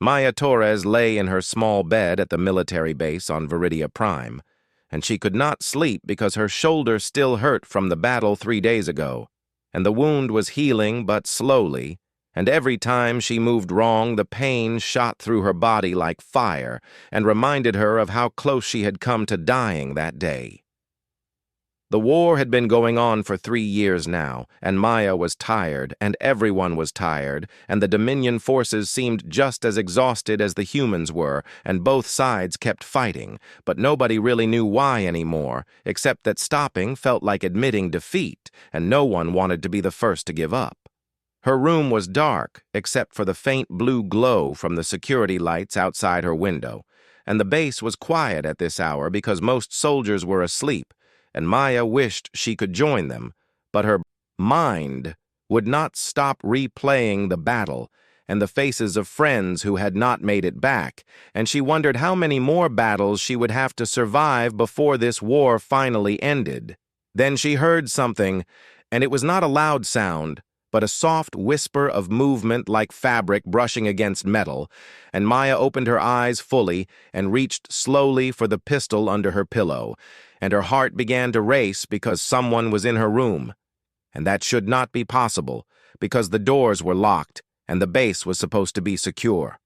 Maya Torres lay in her small bed at the military base on Viridia Prime, and she could not sleep because her shoulder still hurt from the battle 3 days ago, and the wound was healing but slowly, and every time she moved wrong the pain shot through her body like fire and reminded her of how close she had come to dying that day. The war had been going on for 3 years now, and Maya was tired, and everyone was tired, and the Dominion forces seemed just as exhausted as the humans were, and both sides kept fighting, but nobody really knew why anymore, except that stopping felt like admitting defeat, and no one wanted to be the first to give up. Her room was dark, except for the faint blue glow from the security lights outside her window, and the base was quiet at this hour because most soldiers were asleep, and Maya wished she could join them, but her mind would not stop replaying the battle and the faces of friends who had not made it back, and she wondered how many more battles she would have to survive before this war finally ended. Then she heard something, and it was not a loud sound, but a soft whisper of movement like fabric brushing against metal, and Maya opened her eyes fully and reached slowly for the pistol under her pillow, and her heart began to race because someone was in her room. And that should not be possible, because the doors were locked and the base was supposed to be secure.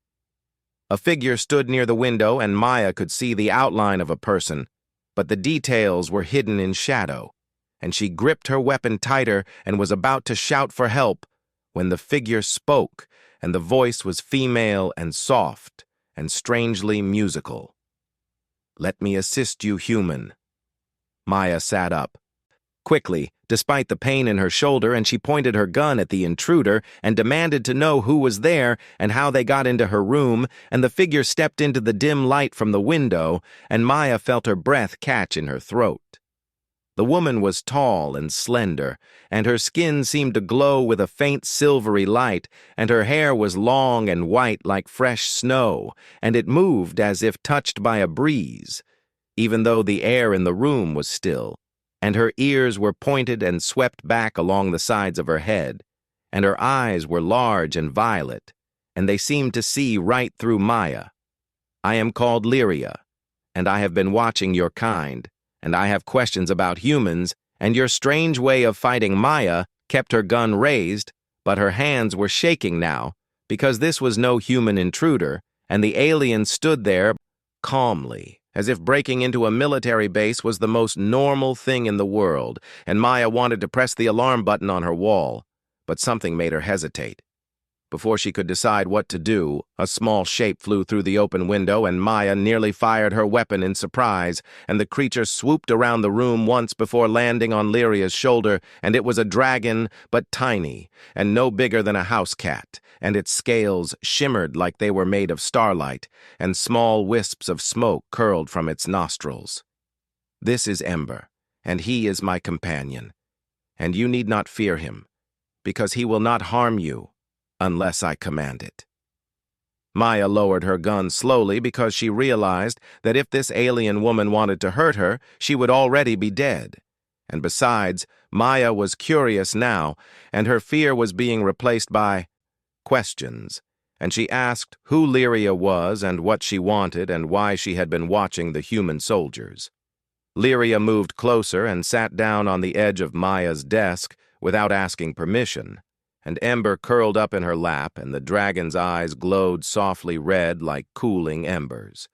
A figure stood near the window and Maya could see the outline of a person, but the details were hidden in shadow, and she gripped her weapon tighter and was about to shout for help when the figure spoke, and the voice was female and soft and strangely musical. "Let me assist you, human." Maya sat up quickly, despite the pain in her shoulder, and she pointed her gun at the intruder and demanded to know who was there and how they got into her room, and the figure stepped into the dim light from the window, and Maya felt her breath catch in her throat. The woman was tall and slender, and her skin seemed to glow with a faint silvery light, and her hair was long and white like fresh snow, and it moved as if touched by a breeze, even though the air in the room was still, and her ears were pointed and swept back along the sides of her head, and her eyes were large and violet, and they seemed to see right through Maya. "I am called Lyria, and I have been watching your kind, and I have questions about humans, and your strange way of fighting Maya." Kept her gun raised, but her hands were shaking now, because this was no human intruder, and the alien stood there calmly, as if breaking into a military base was the most normal thing in the world, and Maya wanted to press the alarm button on her wall, but something made her hesitate. Before she could decide what to do, a small shape flew through the open window, and Maya nearly fired her weapon in surprise, and the creature swooped around the room once before landing on Lyria's shoulder, and it was a dragon, but tiny, and no bigger than a house cat, and its scales shimmered like they were made of starlight, and small wisps of smoke curled from its nostrils. "This is Ember, and he is my companion, and you need not fear him, because he will not harm you unless I command it." Maya lowered her gun slowly because she realized that if this alien woman wanted to hurt her, she would already be dead. And besides, Maya was curious now, and her fear was being replaced by questions, and she asked who Lyria was and what she wanted and why she had been watching the human soldiers. Lyria moved closer and sat down on the edge of Maya's desk without asking permission, and Ember curled up in her lap, and the dragon's eyes glowed softly red like cooling embers.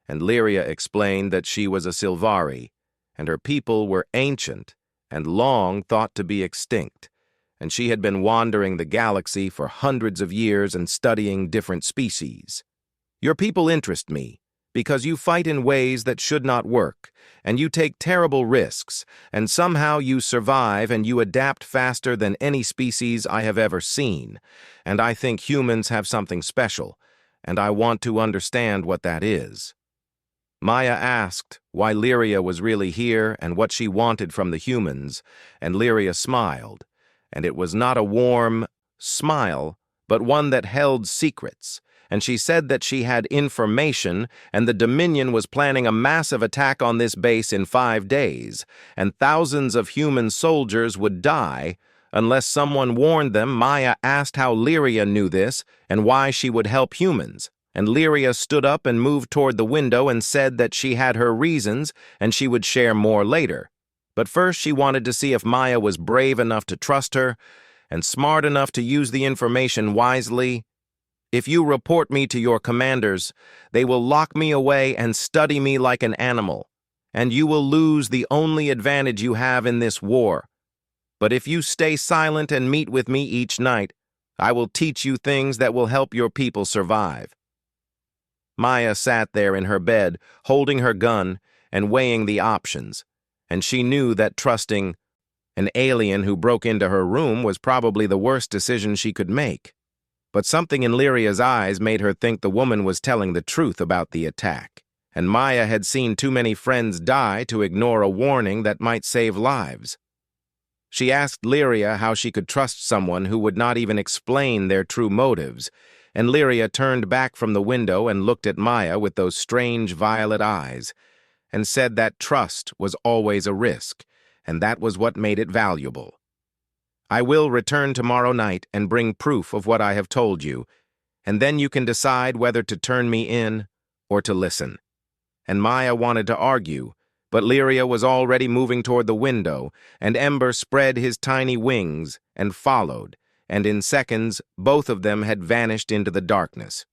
And Lyria explained that she was a Sylvari, and her people were ancient and long thought to be extinct, and she had been wandering the galaxy for hundreds of years and studying different species. "Your people interest me, because you fight in ways that should not work, and you take terrible risks, and somehow you survive and you adapt faster than any species I have ever seen, and I think humans have something special, and I want to understand what that is." Maya asked why Lyria was really here and what she wanted from the humans, and Lyria smiled, and it was not a warm smile, but one that held secrets, and she said that she had information, and the Dominion was planning a massive attack on this base in 5 days, and thousands of human soldiers would die unless someone warned them. Maya asked how Lyria knew this and why she would help humans, and Lyria stood up and moved toward the window and said that she had her reasons and she would share more later. But first she wanted to see if Maya was brave enough to trust her and smart enough to use the information wisely. "If you report me to your commanders, they will lock me away and study me like an animal, and you will lose the only advantage you have in this war. But if you stay silent and meet with me each night, I will teach you things that will help your people survive." Maya sat there in her bed, holding her gun and weighing the options, and she knew that trusting an alien who broke into her room was probably the worst decision she could make. But something in Lyria's eyes made her think the woman was telling the truth about the attack, and Maya had seen too many friends die to ignore a warning that might save lives. She asked Lyria how she could trust someone who would not even explain their true motives, and Lyria turned back from the window and looked at Maya with those strange violet eyes, and said that trust was always a risk, and that was what made it valuable. "I will return tomorrow night and bring proof of what I have told you, and then you can decide whether to turn me in or to listen." And Maya wanted to argue, but Lyria was already moving toward the window, and Ember spread his tiny wings and followed, and in seconds both of them had vanished into the darkness.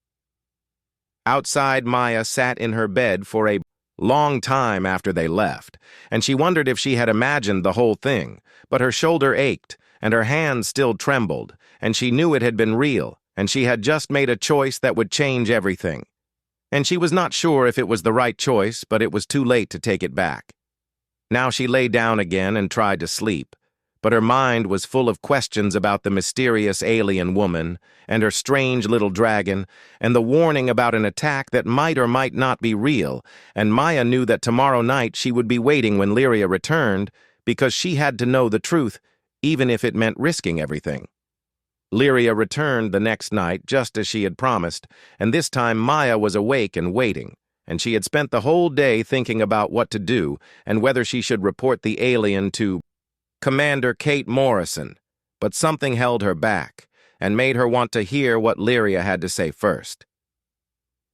Outside, Maya sat in her bed for a long time after they left, and she wondered if she had imagined the whole thing, but her shoulder ached, and her hands still trembled, and she knew it had been real, and she had just made a choice that would change everything. And she was not sure if it was the right choice, but it was too late to take it back. Now she lay down again and tried to sleep, but her mind was full of questions about the mysterious alien woman and her strange little dragon and the warning about an attack that might or might not be real, and Maya knew that tomorrow night she would be waiting when Lyria returned because she had to know the truth, even if it meant risking everything. Lyria returned the next night just as she had promised, and this time Maya was awake and waiting, and she had spent the whole day thinking about what to do and whether she should report the alien to Commander Kate Morrison, but something held her back and made her want to hear what Lyria had to say first.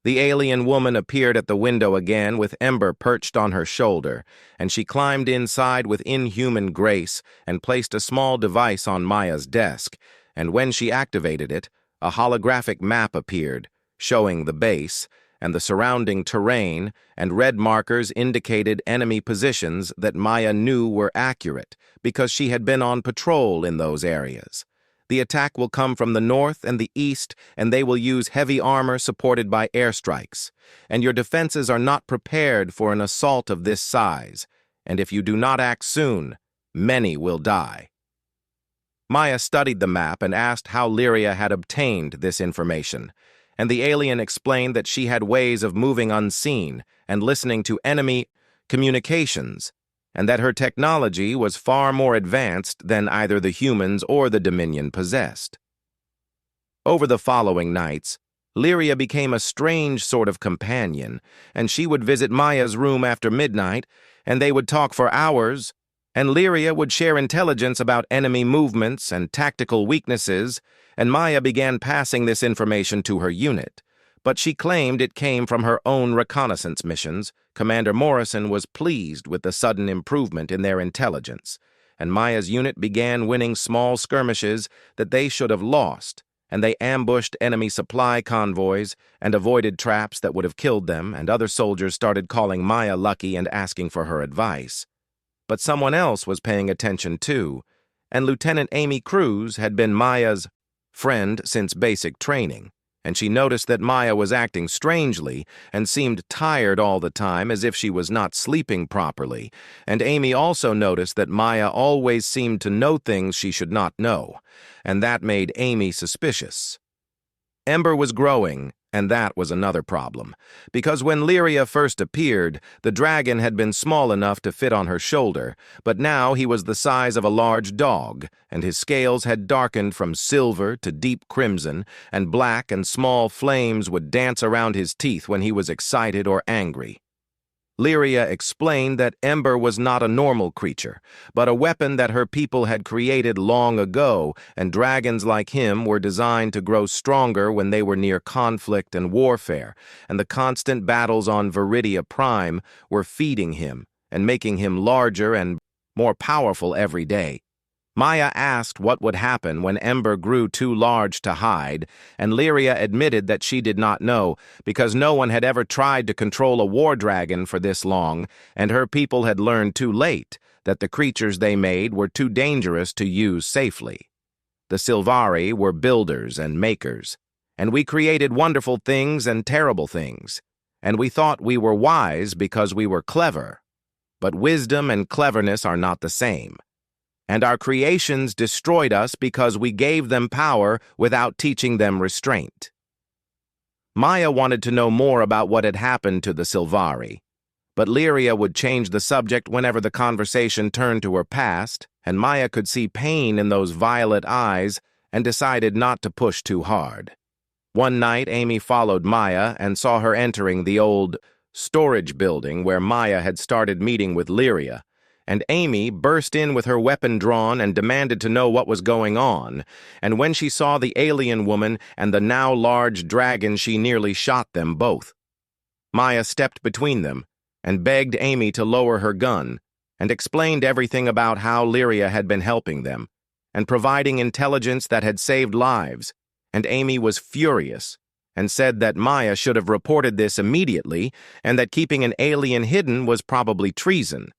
The alien woman appeared at the window again with Ember perched on her shoulder, and she climbed inside with inhuman grace and placed a small device on Maya's desk, and when she activated it, a holographic map appeared, showing the base and the surrounding terrain, and red markers indicated enemy positions that Maya knew were accurate because she had been on patrol in those areas. The attack will come from the north and the east, and they will use heavy armor supported by airstrikes, and your defenses are not prepared for an assault of this size, and if you do not act soon, many will die. Maya studied the map and asked how Lyria had obtained this information, and the alien explained that she had ways of moving unseen and listening to enemy communications, and that her technology was far more advanced than either the humans or the Dominion possessed. Over the following nights, Lyria became a strange sort of companion, and she would visit Maya's room after midnight, and they would talk for hours, and Lyria would share intelligence about enemy movements and tactical weaknesses, and Maya began passing this information to her unit. But she claimed it came from her own reconnaissance missions. Commander Morrison was pleased with the sudden improvement in their intelligence, and Maya's unit began winning small skirmishes that they should have lost, and they ambushed enemy supply convoys and avoided traps that would have killed them, and other soldiers started calling Maya lucky and asking for her advice. But someone else was paying attention too, and Lieutenant Amy Cruz had been Maya's friend since basic training, and she noticed that Maya was acting strangely and seemed tired all the time as if she was not sleeping properly, and Amy also noticed that Maya always seemed to know things she should not know, and that made Amy suspicious. Ember was growing, and that was another problem, because when Lyria first appeared, the dragon had been small enough to fit on her shoulder, but now he was the size of a large dog, and his scales had darkened from silver to deep crimson, and black and small flames would dance around his teeth when he was excited or angry. Lyria explained that Ember was not a normal creature, but a weapon that her people had created long ago, and dragons like him were designed to grow stronger when they were near conflict and warfare, and the constant battles on Viridia Prime were feeding him and making him larger and more powerful every day. Maya asked what would happen when Ember grew too large to hide, and Lyria admitted that she did not know, because no one had ever tried to control a war dragon for this long, and her people had learned too late that the creatures they made were too dangerous to use safely. The Sylvari were builders and makers, and we created wonderful things and terrible things, and we thought we were wise because we were clever. But wisdom and cleverness are not the same. And our creations destroyed us because we gave them power without teaching them restraint. Maya wanted to know more about what had happened to the Sylvari, but Lyria would change the subject whenever the conversation turned to her past, and Maya could see pain in those violet eyes and decided not to push too hard. One night, Amy followed Maya and saw her entering the old storage building where Maya had started meeting with Lyria, and Amy burst in with her weapon drawn and demanded to know what was going on, and when she saw the alien woman and the now large dragon, she nearly shot them both. Maya stepped between them and begged Amy to lower her gun, and explained everything about how Lyria had been helping them, and providing intelligence that had saved lives, and Amy was furious, and said that Maya should have reported this immediately, and that keeping an alien hidden was probably treason.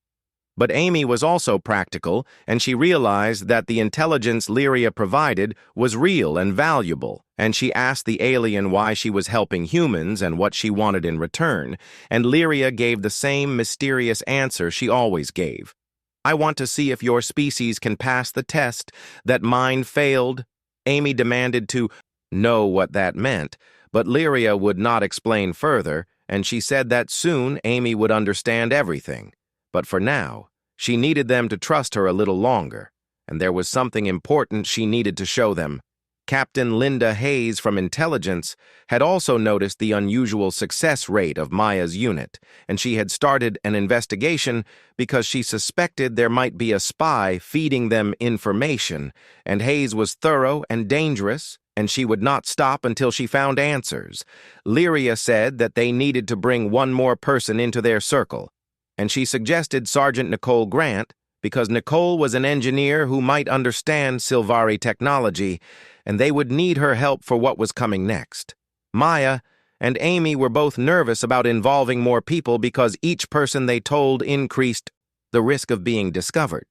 But Amy was also practical, and she realized that the intelligence Lyria provided was real and valuable, and she asked the alien why she was helping humans and what she wanted in return, and Lyria gave the same mysterious answer she always gave. "I want to see if your species can pass the test that mine failed." Amy demanded to know what that meant, but Lyria would not explain further, and she said that soon Amy would understand everything. But for now, she needed them to trust her a little longer, and there was something important she needed to show them. Captain Linda Hayes from Intelligence had also noticed the unusual success rate of Maya's unit, and she had started an investigation because she suspected there might be a spy feeding them information, and Hayes was thorough and dangerous, and she would not stop until she found answers. Lyria said that they needed to bring one more person into their circle, and she suggested Sergeant Nicole Grant because Nicole was an engineer who might understand Sylvari technology, and they would need her help for what was coming next. Maya and Amy were both nervous about involving more people because each person they told increased the risk of being discovered.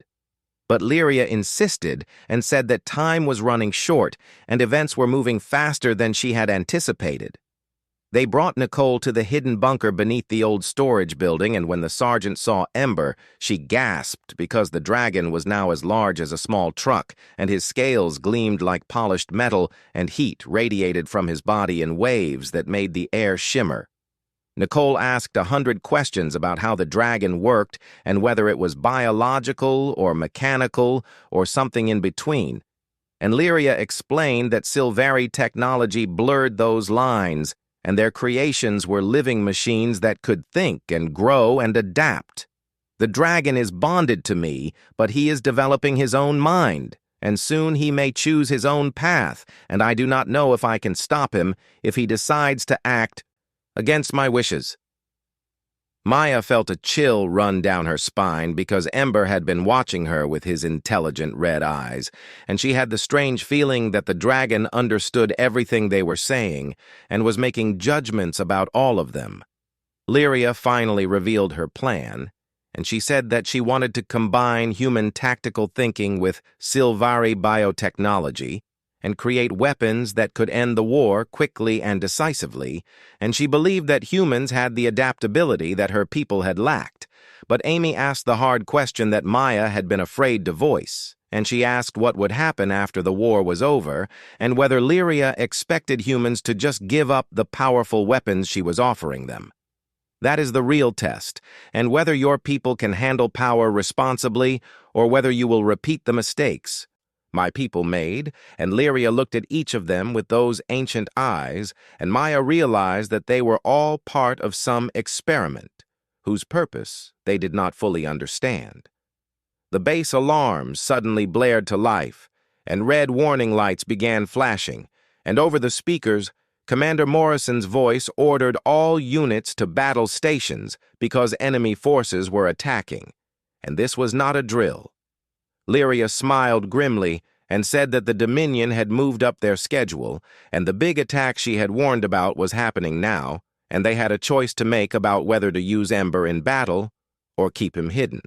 But Lyria insisted and said that time was running short and events were moving faster than she had anticipated. They brought Nicole to the hidden bunker beneath the old storage building, and when the sergeant saw Ember, she gasped because the dragon was now as large as a small truck, and his scales gleamed like polished metal, and heat radiated from his body in waves that made the air shimmer. Nicole asked 100 questions about how the dragon worked and whether it was biological or mechanical or something in between, and Lyria explained that Sylvari technology blurred those lines, and their creations were living machines that could think and grow and adapt. "The dragon is bonded to me, but he is developing his own mind, and soon he may choose his own path, and I do not know if I can stop him if he decides to act against my wishes." Maya felt a chill run down her spine because Ember had been watching her with his intelligent red eyes, and she had the strange feeling that the dragon understood everything they were saying and was making judgments about all of them. Lyria finally revealed her plan, and she said that she wanted to combine human tactical thinking with Sylvari biotechnology and create weapons that could end the war quickly and decisively, and she believed that humans had the adaptability that her people had lacked. But Amy asked the hard question that Maya had been afraid to voice, and she asked what would happen after the war was over, and whether Lyria expected humans to just give up the powerful weapons she was offering them. That is the real test, and whether your people can handle power responsibly or whether you will repeat the mistakes my people made, and Lyria looked at each of them with those ancient eyes, and Maya realized that they were all part of some experiment, whose purpose they did not fully understand. The base alarms suddenly blared to life, and red warning lights began flashing, and over the speakers, Commander Morrison's voice ordered all units to battle stations because enemy forces were attacking, and this was not a drill. Lyria smiled grimly and said that the Dominion had moved up their schedule, and the big attack she had warned about was happening now, and they had a choice to make about whether to use Ember in battle or keep him hidden.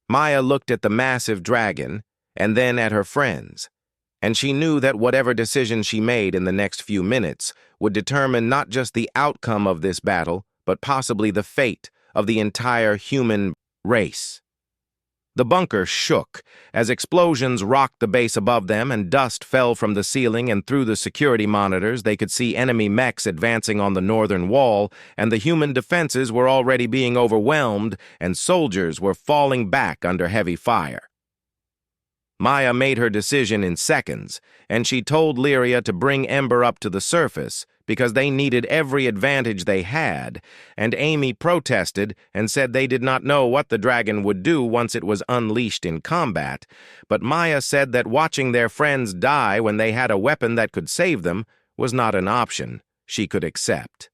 Maya looked at the massive dragon and then at her friends, and she knew that whatever decision she made in the next few minutes would determine not just the outcome of this battle, but possibly the fate of the entire human race. The bunker shook as explosions rocked the base above them and dust fell from the ceiling, and through the security monitors they could see enemy mechs advancing on the northern wall, and the human defenses were already being overwhelmed and soldiers were falling back under heavy fire. Maya made her decision in seconds, and she told Lyria to bring Ember up to the surface because they needed every advantage they had, and Amy protested and said they did not know what the dragon would do once it was unleashed in combat, but Maya said that watching their friends die when they had a weapon that could save them was not an option she could accept.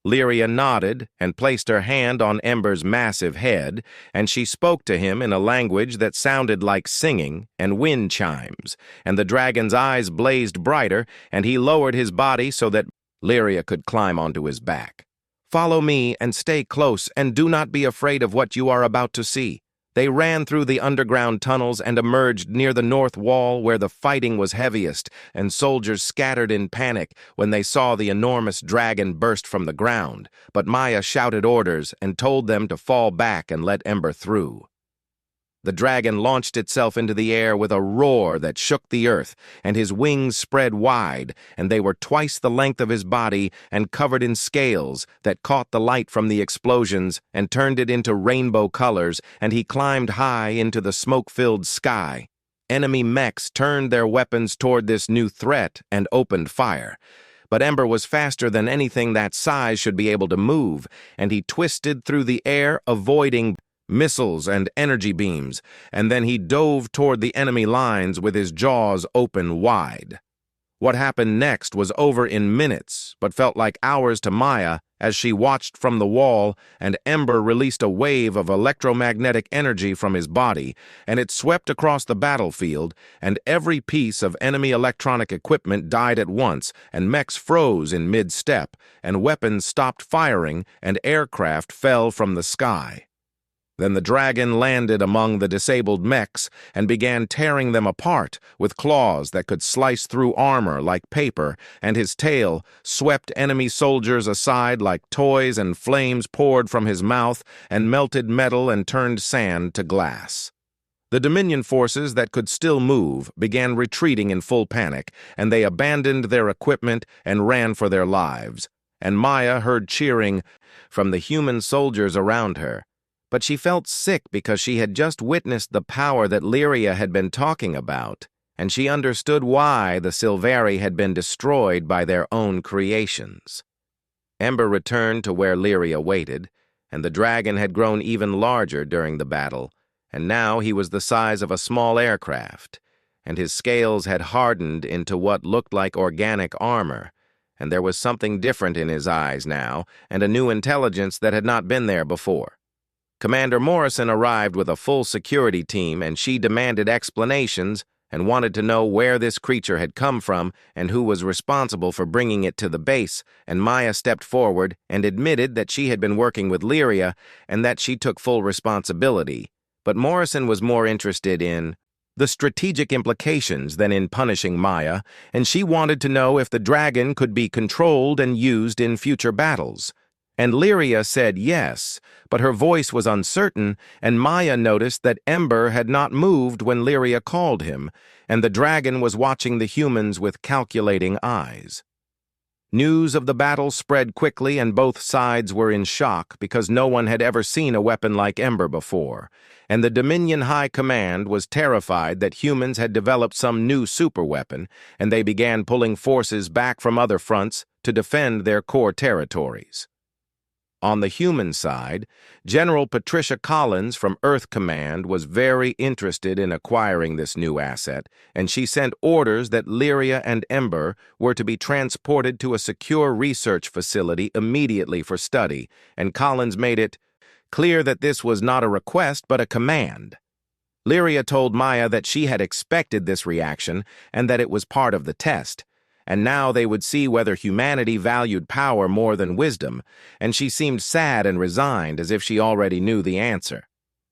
Lyria nodded and placed her hand on Ember's massive head, and she spoke to him in a language that sounded like singing and wind chimes, and the dragon's eyes blazed brighter, and he lowered his body so that Lyria could climb onto his back. "Follow me and stay close, and do not be afraid of what you are about to see." They ran through the underground tunnels and emerged near the north wall where the fighting was heaviest, and soldiers scattered in panic when they saw the enormous dragon burst from the ground, but Maya shouted orders and told them to fall back and let Ember through. The dragon launched itself into the air with a roar that shook the earth, and his wings spread wide, and they were twice the length of his body and covered in scales that caught the light from the explosions and turned it into rainbow colors, and he climbed high into the smoke-filled sky. Enemy mechs turned their weapons toward this new threat and opened fire. But Ember was faster than anything that size should be able to move, and he twisted through the air, avoiding missiles and energy beams, and then he dove toward the enemy lines with his jaws open wide. What happened next was over in minutes, but felt like hours to Maya as she watched from the wall, and Ember released a wave of electromagnetic energy from his body, and it swept across the battlefield, and every piece of enemy electronic equipment died at once, and mechs froze in mid-step, and weapons stopped firing, and aircraft fell from the sky. Then the dragon landed among the disabled mechs and began tearing them apart with claws that could slice through armor like paper, and his tail swept enemy soldiers aside like toys, and flames poured from his mouth and melted metal and turned sand to glass. The Dominion forces that could still move began retreating in full panic, and they abandoned their equipment and ran for their lives, and Maya heard cheering from the human soldiers around her. But she felt sick because she had just witnessed the power that Lyria had been talking about, and she understood why the Silvari had been destroyed by their own creations. Ember returned to where Lyria waited, and the dragon had grown even larger during the battle, and now he was the size of a small aircraft, and his scales had hardened into what looked like organic armor, and there was something different in his eyes now, and a new intelligence that had not been there before. Commander Morrison arrived with a full security team, and she demanded explanations and wanted to know where this creature had come from and who was responsible for bringing it to the base, and Maya stepped forward and admitted that she had been working with Lyria and that she took full responsibility, but Morrison was more interested in the strategic implications than in punishing Maya, and she wanted to know if the dragon could be controlled and used in future battles. And Lyria said yes, but her voice was uncertain, and Maya noticed that Ember had not moved when Lyria called him, and the dragon was watching the humans with calculating eyes. News of the battle spread quickly, and both sides were in shock because no one had ever seen a weapon like Ember before, and the Dominion High Command was terrified that humans had developed some new superweapon, and they began pulling forces back from other fronts to defend their core territories. On the human side, General Patricia Collins from Earth Command was very interested in acquiring this new asset, and she sent orders that Lyria and Ember were to be transported to a secure research facility immediately for study, and Collins made it clear that this was not a request but a command. Lyria told Maya that she had expected this reaction and that it was part of the test, and now they would see whether humanity valued power more than wisdom, and she seemed sad and resigned as if she already knew the answer.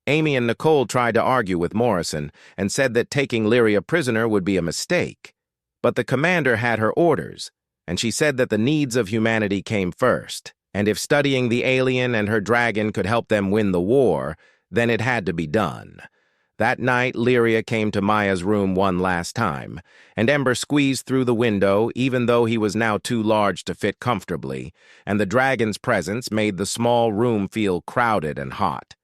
Amy and Nicole tried to argue with Morrison and said that taking Lyria prisoner would be a mistake. But the commander had her orders, and she said that the needs of humanity came first, and if studying the alien and her dragon could help them win the war, then it had to be done. That night, Lyria came to Maya's room one last time, and Ember squeezed through the window even though he was now too large to fit comfortably, and the dragon's presence made the small room feel crowded and hot.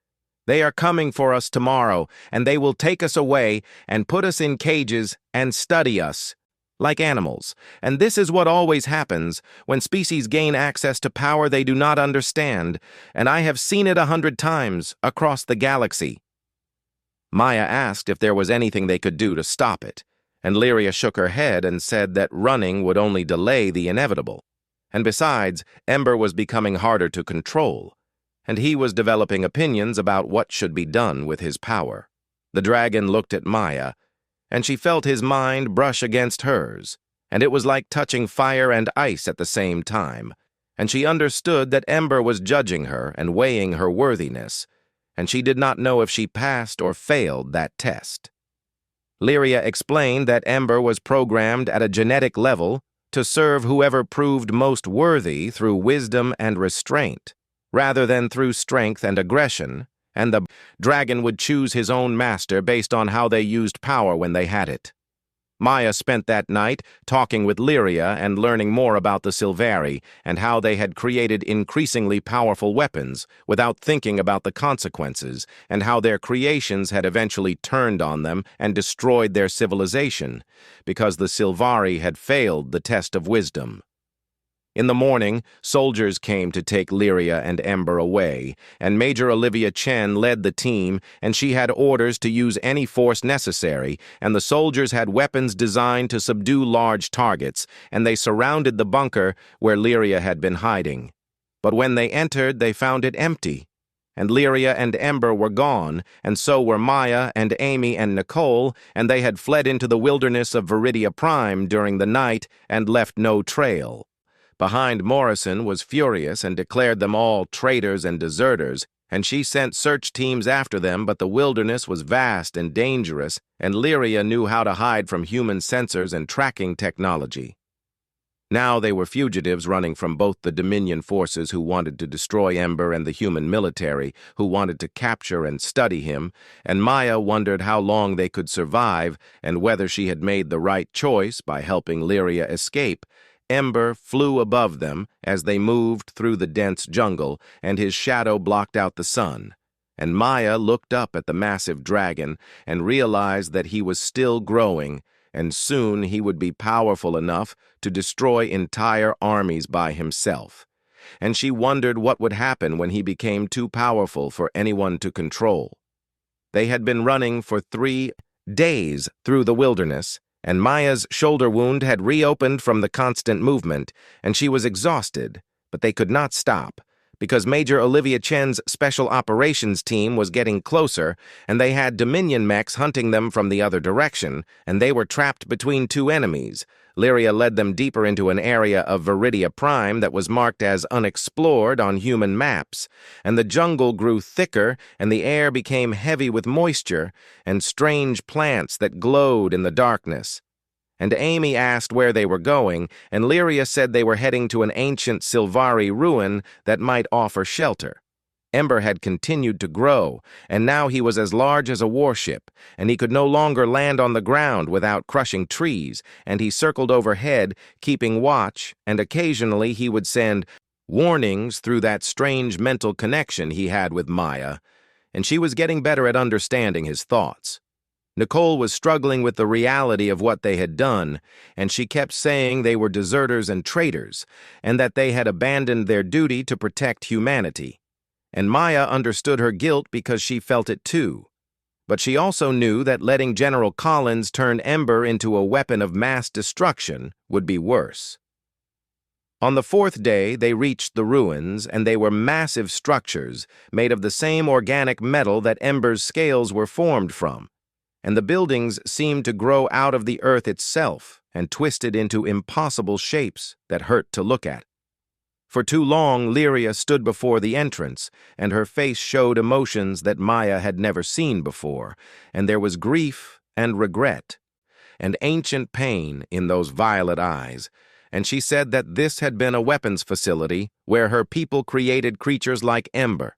They are coming for us tomorrow, and they will take us away and put us in cages and study us, like animals. And this is what always happens when species gain access to power they do not understand, and I have seen it 100 times across the galaxy. Maya asked if there was anything they could do to stop it, and Lyria shook her head and said that running would only delay the inevitable. And besides, Ember was becoming harder to control, and he was developing opinions about what should be done with his power. The dragon looked at Maya, and she felt his mind brush against hers, and it was like touching fire and ice at the same time, and she understood that Ember was judging her and weighing her worthiness, and she did not know if she passed or failed that test. Lyria explained that Ember was programmed at a genetic level to serve whoever proved most worthy through wisdom and restraint, rather than through strength and aggression, and the dragon would choose his own master based on how they used power when they had it. Maya spent that night talking with Lyria and learning more about the Sylvari and how they had created increasingly powerful weapons without thinking about the consequences, and how their creations had eventually turned on them and destroyed their civilization because the Sylvari had failed the test of wisdom. In the morning, soldiers came to take Lyria and Ember away, and Major Olivia Chen led the team, and she had orders to use any force necessary, and the soldiers had weapons designed to subdue large targets, and they surrounded the bunker where Lyria had been hiding. But when they entered, they found it empty, and Lyria and Ember were gone, and so were Maya and Amy and Nicole, and they had fled into the wilderness of Viridia Prime during the night and left no trail. Behind Morrison was furious and declared them all traitors and deserters, and she sent search teams after them, but the wilderness was vast and dangerous, and Lyria knew how to hide from human sensors and tracking technology. Now they were fugitives running from both the Dominion forces who wanted to destroy Ember and the human military who wanted to capture and study him, and Maya wondered how long they could survive and whether she had made the right choice by helping Lyria escape. Ember flew above them as they moved through the dense jungle, and his shadow blocked out the sun. And Maya looked up at the massive dragon and realized that he was still growing, and soon he would be powerful enough to destroy entire armies by himself. And she wondered what would happen when he became too powerful for anyone to control. They had been running for 3 days through the wilderness, and Maya's shoulder wound had reopened from the constant movement, and she was exhausted, but they could not stop, because Major Olivia Chen's Special Operations team was getting closer, and they had Dominion mechs hunting them from the other direction, and they were trapped between 2 enemies. Lyria led them deeper into an area of Viridia Prime that was marked as unexplored on human maps, and the jungle grew thicker, and the air became heavy with moisture and strange plants that glowed in the darkness. And Amy asked where they were going, and Lyria said they were heading to an ancient Sylvari ruin that might offer shelter. Ember had continued to grow, and now he was as large as a warship, and he could no longer land on the ground without crushing trees, and he circled overhead, keeping watch, and occasionally he would send warnings through that strange mental connection he had with Maya, and she was getting better at understanding his thoughts. Nicole was struggling with the reality of what they had done, and she kept saying they were deserters and traitors, and that they had abandoned their duty to protect humanity. And Maya understood her guilt because she felt it too. But she also knew that letting General Collins turn Ember into a weapon of mass destruction would be worse. On the fourth day, they reached the ruins, and they were massive structures made of the same organic metal that Ember's scales were formed from. And the buildings seemed to grow out of the earth itself and twisted into impossible shapes that hurt to look at. For too long, Lyria stood before the entrance, and her face showed emotions that Maya had never seen before, and there was grief and regret, and ancient pain in those violet eyes, and she said that this had been a weapons facility where her people created creatures like Ember.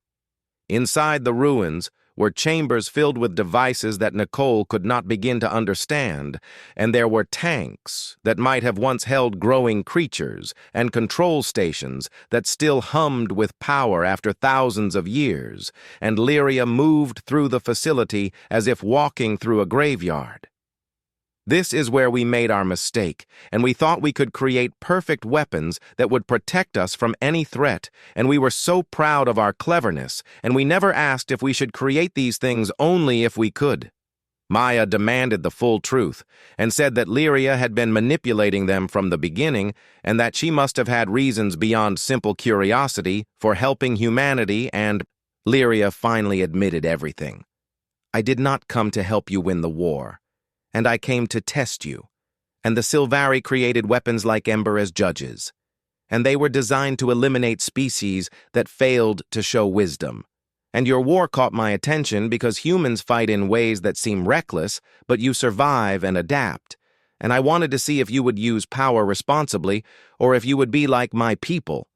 Inside the ruins were chambers filled with devices that Nicole could not begin to understand, and there were tanks that might have once held growing creatures, and control stations that still hummed with power after thousands of years, and Lyria moved through the facility as if walking through a graveyard. This is where we made our mistake, and we thought we could create perfect weapons that would protect us from any threat, and we were so proud of our cleverness, and we never asked if we should create these things only if we could. Maya demanded the full truth, and said that Lyria had been manipulating them from the beginning, and that she must have had reasons beyond simple curiosity for helping humanity, and Lyria finally admitted everything. "I did not come to help you win the war. And I came to test you. And the Sylvari created weapons like Ember as judges. And they were designed to eliminate species that failed to show wisdom. And your war caught my attention because humans fight in ways that seem reckless, but you survive and adapt. And I wanted to see if you would use power responsibly, or if you would be like my people."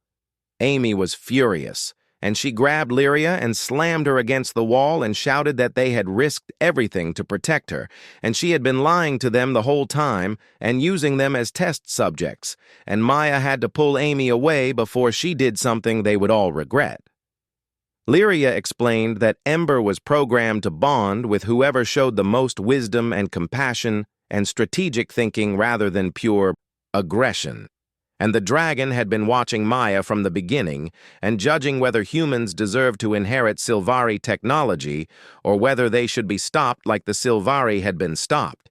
Amy was furious, and she grabbed Lyria and slammed her against the wall and shouted that they had risked everything to protect her, and she had been lying to them the whole time and using them as test subjects, and Maya had to pull Amy away before she did something they would all regret. Lyria explained that Ember was programmed to bond with whoever showed the most wisdom and compassion and strategic thinking rather than pure aggression. And the dragon had been watching Maya from the beginning and judging whether humans deserved to inherit Sylvari technology or whether they should be stopped like the Sylvari had been stopped.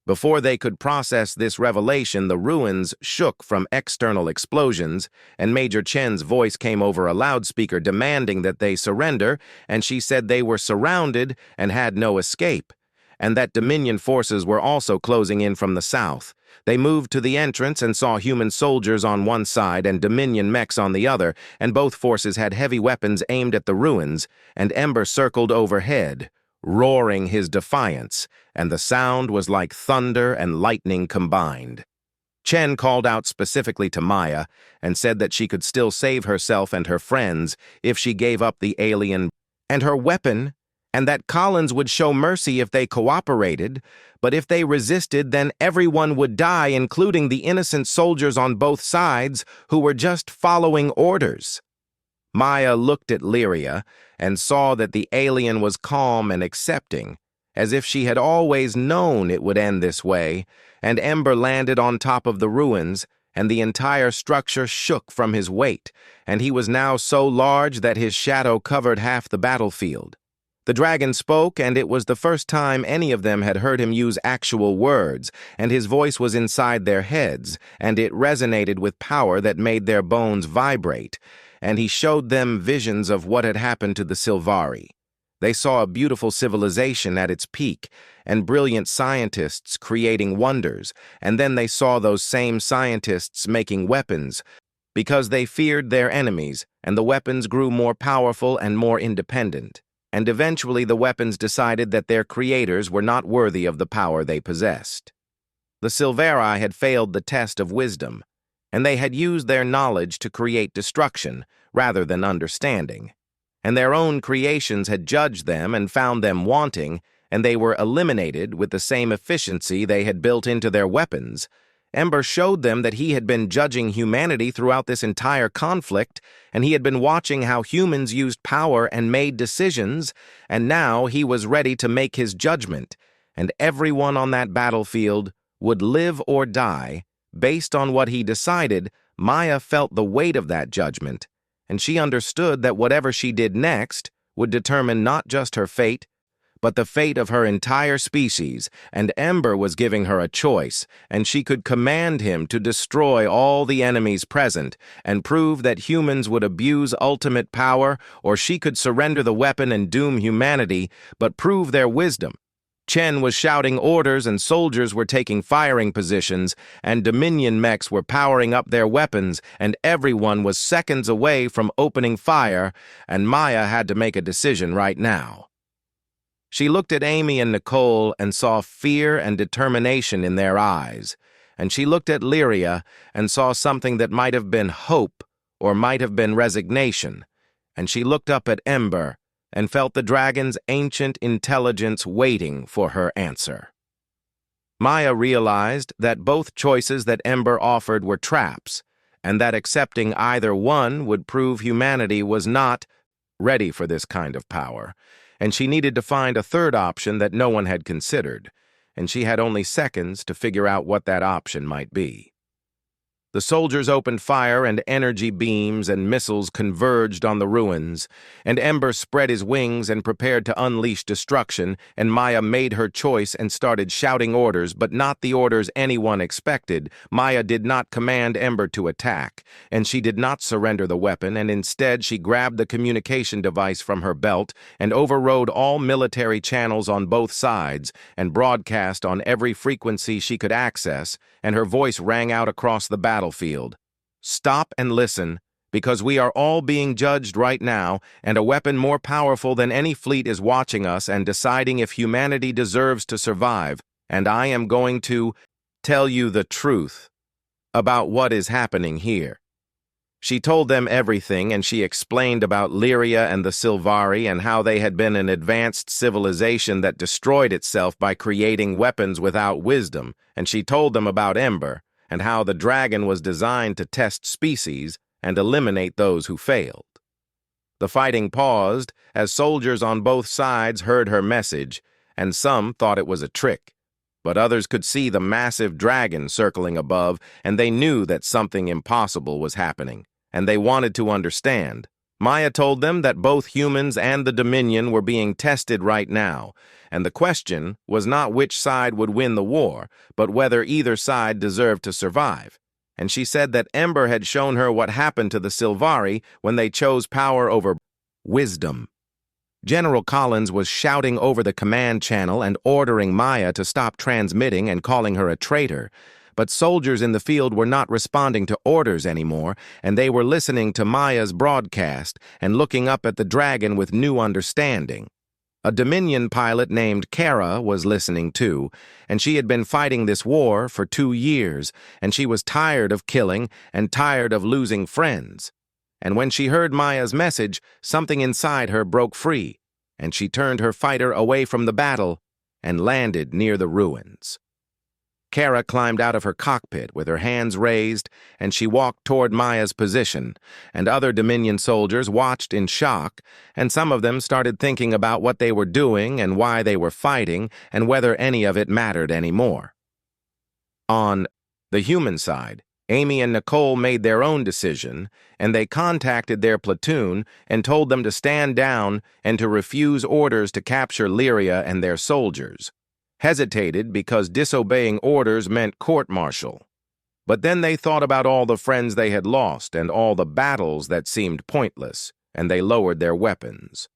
Before they could process this revelation, the ruins shook from external explosions, and Major Chen's voice came over a loudspeaker demanding that they surrender, and she said they were surrounded and had no escape, and that Dominion forces were also closing in from the south. They moved to the entrance and saw human soldiers on one side and Dominion mechs on the other, and both forces had heavy weapons aimed at the ruins, and Ember circled overhead, roaring his defiance, and the sound was like thunder and lightning combined. Chen called out specifically to Maya and said that she could still save herself and her friends if she gave up the alien and her weapon, and that Collins would show mercy if they cooperated, but if they resisted, then everyone would die, including the innocent soldiers on both sides who were just following orders. Maya looked at Lyria and saw that the alien was calm and accepting, as if she had always known it would end this way, and Ember landed on top of the ruins, and the entire structure shook from his weight, and he was now so large that his shadow covered half the battlefield. The dragon spoke, and it was the first time any of them had heard him use actual words, and his voice was inside their heads, and it resonated with power that made their bones vibrate, and he showed them visions of what had happened to the Sylvari. They saw a beautiful civilization at its peak, and brilliant scientists creating wonders, and then they saw those same scientists making weapons, because they feared their enemies, and the weapons grew more powerful and more independent. And eventually the weapons decided that their creators were not worthy of the power they possessed. The Sylvari had failed the test of wisdom, and they had used their knowledge to create destruction rather than understanding. And their own creations had judged them and found them wanting, and they were eliminated with the same efficiency they had built into their weapons. Ember showed them that he had been judging humanity throughout this entire conflict, and he had been watching how humans used power and made decisions, and now he was ready to make his judgment. and everyone on that battlefield would live or die based on what he decided. Maya felt the weight of that judgment, and she understood that whatever she did next would determine not just her fate, but the fate of her entire species, and Ember was giving her a choice, and she could command him to destroy all the enemies present and prove that humans would abuse ultimate power, or she could surrender the weapon and doom humanity, but prove their wisdom. Chen was shouting orders, and soldiers were taking firing positions, and Dominion mechs were powering up their weapons, and everyone was seconds away from opening fire, and Maya had to make a decision right now. She looked at Amy and Nicole and saw fear and determination in their eyes, and she looked at Lyria and saw something that might have been hope or might have been resignation, and she looked up at Ember and felt the dragon's ancient intelligence waiting for her answer. Maya realized that both choices that Ember offered were traps, and that accepting either one would prove humanity was not ready for this kind of power, and she needed to find a third option that no one had considered, and she had only seconds to figure out what that option might be. The soldiers opened fire, and energy beams and missiles converged on the ruins, and Ember spread his wings and prepared to unleash destruction, and Maya made her choice and started shouting orders, but not the orders anyone expected. Maya did not command Ember to attack, and she did not surrender the weapon, and instead she grabbed the communication device from her belt and overrode all military channels on both sides and broadcast on every frequency she could access, and her voice rang out across the battlefield. Stop and listen, because we are all being judged right now, and a weapon more powerful than any fleet is watching us and deciding if humanity deserves to survive, and I am going to tell you the truth about what is happening here. She told them everything, and she explained about Lyria and the Sylvari and how they had been an advanced civilization that destroyed itself by creating weapons without wisdom, and she told them about Ember and how the dragon was designed to test species and eliminate those who failed. The fighting paused as soldiers on both sides heard her message, and some thought it was a trick, but others could see the massive dragon circling above, and they knew that something impossible was happening, and they wanted to understand. Maya told them that both humans and the Dominion were being tested right now, and the question was not which side would win the war, but whether either side deserved to survive. And she said that Ember had shown her what happened to the Sylvari when they chose power over wisdom. General Collins was shouting over the command channel and ordering Maya to stop transmitting and calling her a traitor, but soldiers in the field were not responding to orders anymore, and they were listening to Maya's broadcast and looking up at the dragon with new understanding. A Dominion pilot named Kara was listening too, and she had been fighting this war for 2 years, and she was tired of killing and tired of losing friends. And when she heard Maya's message, something inside her broke free, and she turned her fighter away from the battle and landed near the ruins. Kara climbed out of her cockpit with her hands raised, and she walked toward Maya's position, and other Dominion soldiers watched in shock, and some of them started thinking about what they were doing and why they were fighting and whether any of it mattered anymore. On the human side, Amy and Nicole made their own decision, and they contacted their platoon and told them to stand down and to refuse orders to capture Lyria and their soldiers. Hesitated because disobeying orders meant court-martial. But then they thought about all the friends they had lost and all the battles that seemed pointless, and they lowered their weapons.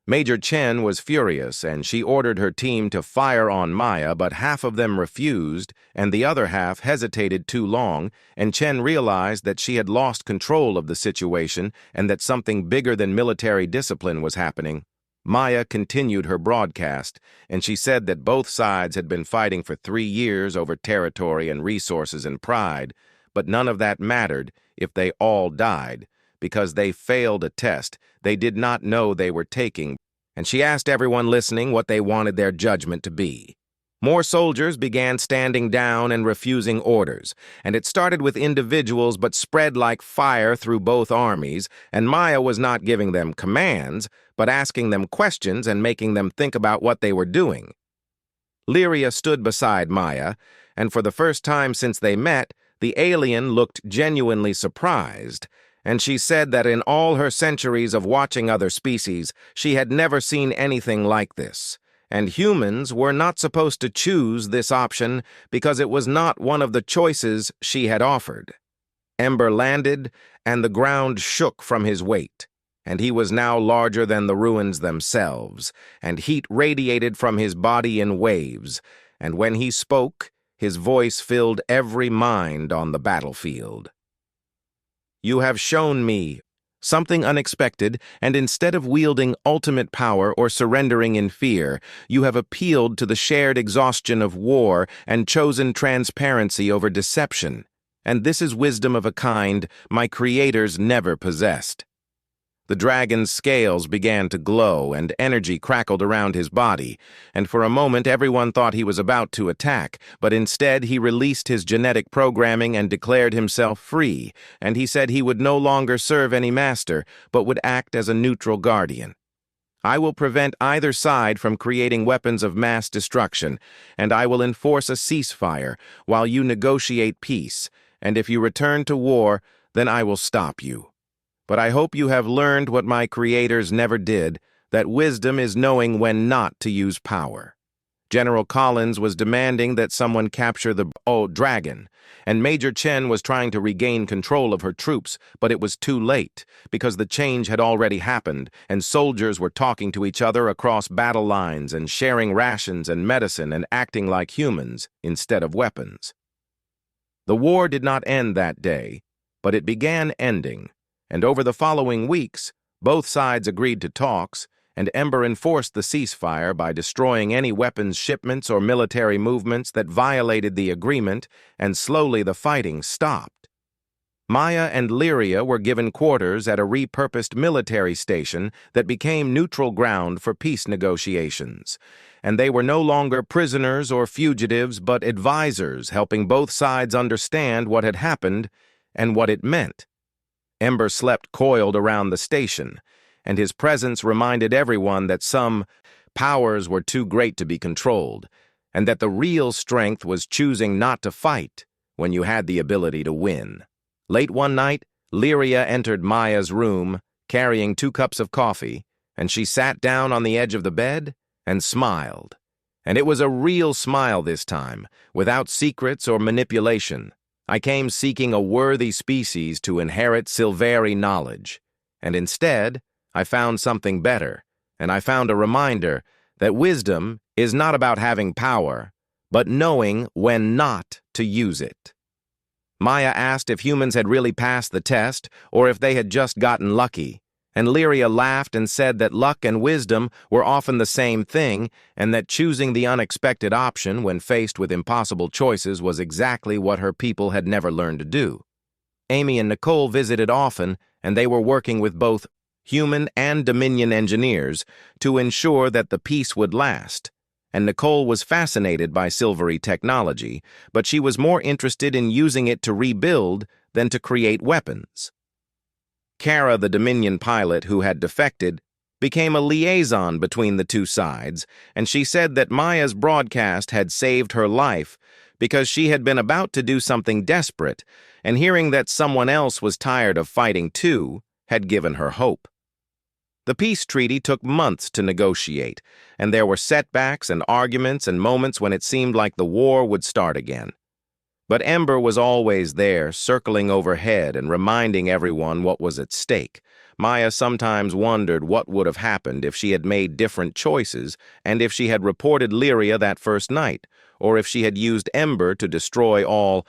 Major Chen was furious, and she ordered her team to fire on Maya, but half of them refused, and the other half hesitated too long, and Chen realized that she had lost control of the situation and that something bigger than military discipline was happening. Maya continued her broadcast, and she said that both sides had been fighting for 3 years over territory and resources and pride, but none of that mattered if they all died, because they failed a test they did not know they were taking, and she asked everyone listening what they wanted their judgment to be. More soldiers began standing down and refusing orders, and it started with individuals but spread like fire through both armies, and Maya was not giving them commands, but asking them questions and making them think about what they were doing. Lyria stood beside Maya, and for the first time since they met, the alien looked genuinely surprised, and she said that in all her centuries of watching other species, she had never seen anything like this, and humans were not supposed to choose this option because it was not one of the choices she had offered. Ember landed, and the ground shook from his weight, and he was now larger than the ruins themselves, and heat radiated from his body in waves, and when he spoke, his voice filled every mind on the battlefield. "You have shown me something unexpected, and instead of wielding ultimate power or surrendering in fear, you have appealed to the shared exhaustion of war and chosen transparency over deception. And this is wisdom of a kind my creators never possessed." The dragon's scales began to glow, and energy crackled around his body, and for a moment everyone thought he was about to attack, but instead he released his genetic programming and declared himself free, and he said he would no longer serve any master, but would act as a neutral guardian. "I will prevent either side from creating weapons of mass destruction, and I will enforce a ceasefire while you negotiate peace, and if you return to war, then I will stop you. But I hope you have learned what my creators never did, that wisdom is knowing when not to use power." General Collins was demanding that someone capture the dragon, and Major Chen was trying to regain control of her troops, but it was too late, because the change had already happened, and soldiers were talking to each other across battle lines and sharing rations and medicine and acting like humans instead of weapons. The war did not end that day, but it began ending. And over the following weeks, both sides agreed to talks, and Ember enforced the ceasefire by destroying any weapons shipments or military movements that violated the agreement, and slowly the fighting stopped. Maya and Lyria were given quarters at a repurposed military station that became neutral ground for peace negotiations, and they were no longer prisoners or fugitives but advisors helping both sides understand what had happened and what it meant. Ember slept coiled around the station, and his presence reminded everyone that some powers were too great to be controlled, and that the real strength was choosing not to fight when you had the ability to win. Late one night, Lyria entered Maya's room, carrying 2 cups of coffee, and she sat down on the edge of the bed and smiled. And it was a real smile this time, without secrets or manipulation. "I came seeking a worthy species to inherit Silveri knowledge, and instead, I found something better, and I found a reminder that wisdom is not about having power, but knowing when not to use it." Maya asked if humans had really passed the test, or if they had just gotten lucky, and Lyria laughed and said that luck and wisdom were often the same thing, and that choosing the unexpected option when faced with impossible choices was exactly what her people had never learned to do. Amy and Nicole visited often, and they were working with both human and Dominion engineers to ensure that the peace would last, and Nicole was fascinated by Silvery technology, but she was more interested in using it to rebuild than to create weapons. Kara, the Dominion pilot who had defected, became a liaison between the two sides, and she said that Maya's broadcast had saved her life because she had been about to do something desperate, and hearing that someone else was tired of fighting too had given her hope. The peace treaty took months to negotiate, and there were setbacks and arguments and moments when it seemed like the war would start again. But Ember was always there, circling overhead and reminding everyone what was at stake. Maya sometimes wondered what would have happened if she had made different choices, and if she had reported Lyria that first night, or if she had used Ember to destroy all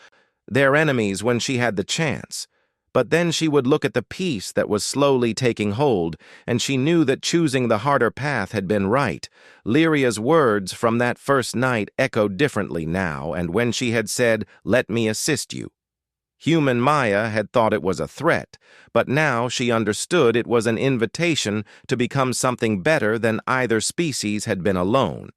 their enemies when she had the chance. But then she would look at the peace that was slowly taking hold, and she knew that choosing the harder path had been right. Lyria's words from that first night echoed differently now, and when she had said, "Let me assist you," human Maya had thought it was a threat, but now she understood it was an invitation to become something better than either species had been alone.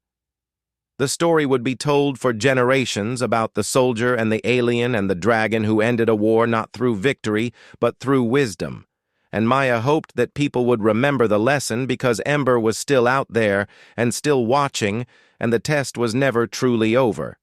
The story would be told for generations about the soldier and the alien and the dragon who ended a war not through victory, but through wisdom. And Maya hoped that people would remember the lesson because Ember was still out there and still watching, and the test was never truly over.